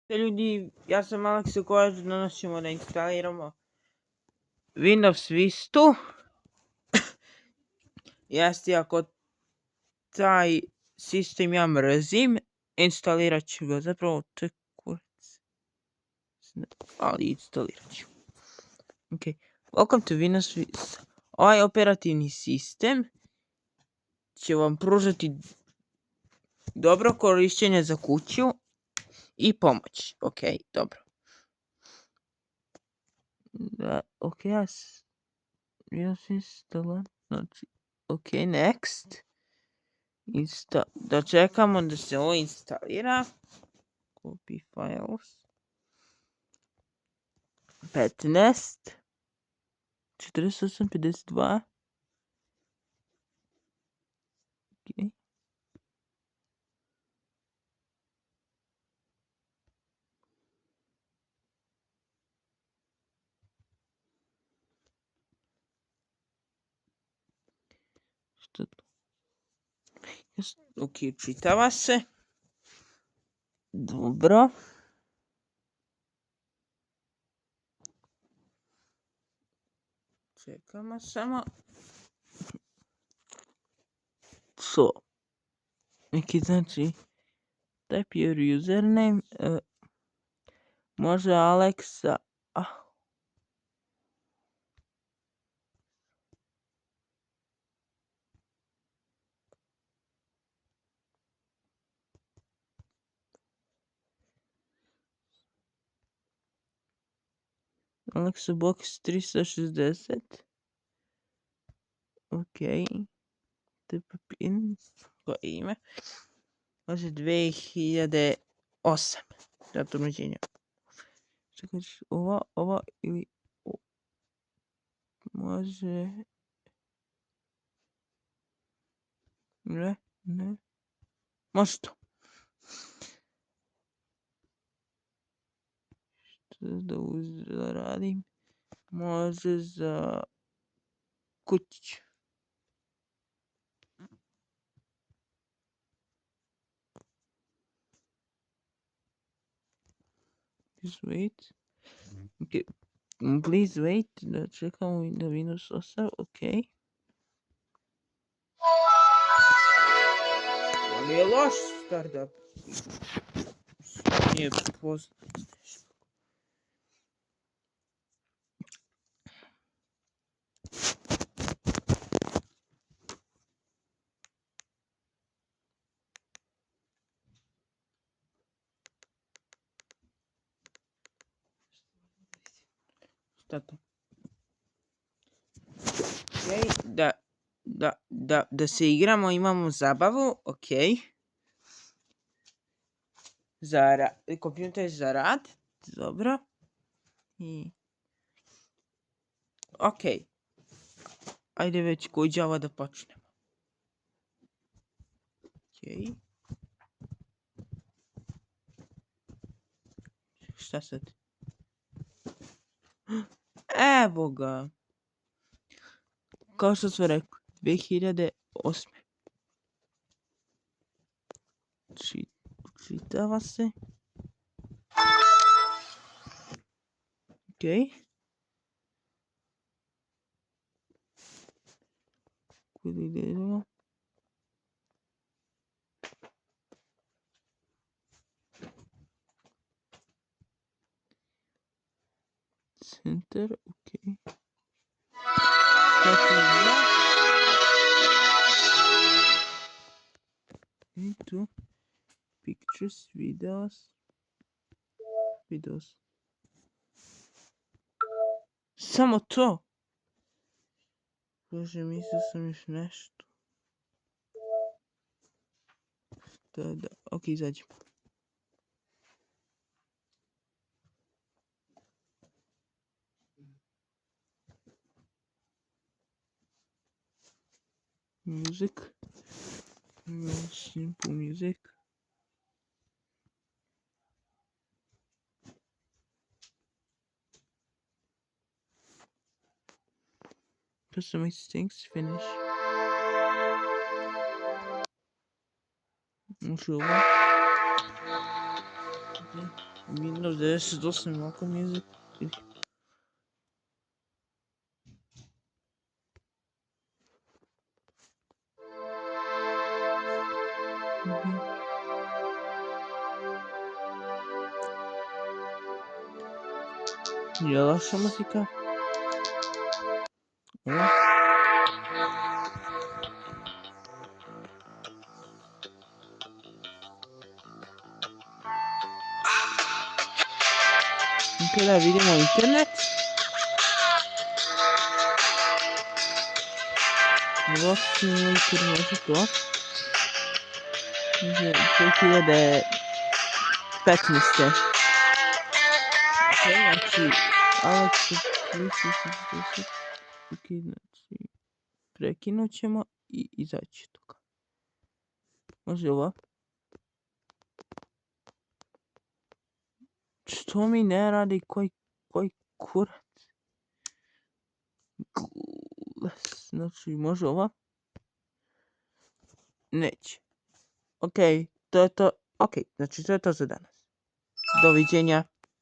Ljudi, ja sam Aleksa Kovač, danas ćemo da instaliramo Windows Vista. Jeste, ako taj sistem ja mrzim, instalirat ću ga, zapravo to je kurac, ali instalirat ću. Ok, welcome to Windows Vista. Ovaj operativni sistem će vam pružati dobro korišćenje za kuću i pomoć. Ok, dobro. Ok, Windows Vista, znači, ok, next. Da čekamo da se ovo instalira. Copy files. 15. 48, 52. Ok. Što to? Ok, čitava se. Dobro. Čekamo samo. So. Neki znači. Type your username. Može Alexa. Alexa Box 360. Ok. Type pin. Koje ime? Može 2008. Datum rođenja. Čekaj, ova ili... Može... Ne. Može to. Što da radim? Može za... kućić. Please wait. Ok. Please wait. Da čekamo da Windows 8. Ok. Ali je loš startup. Nije poznat. Šta to? Ok, da se igramo, imamo zabavu, ok. Kompjuter za rad, dobro. Ok. Ajde već kuđava da počnemo. Ok. Šta sad? Evo ga. Kao što sam rekao, 2008. Čitava se. Ok. Kuda idemo? Center, ok. I tu. Pictures, videos. Samo to. Bože, mislio sam još nešto. Da. Ok, izađemo. Music. Simple music. Customize things, finish. Može ovo. Okay. Windows 98 ovako mi je Je loša muzika? Ovo? Ok, da vidimo internet. Vrlo može to. 2015. Ok, znači, Alex, ok, znači, prekinut ćemo i izaći toga. Može ovo? Što mi ne radi, koji kurac? Znači, može ovo? Neće. Ok, to je to. Ok, znači to je to za danas. Doviđenja.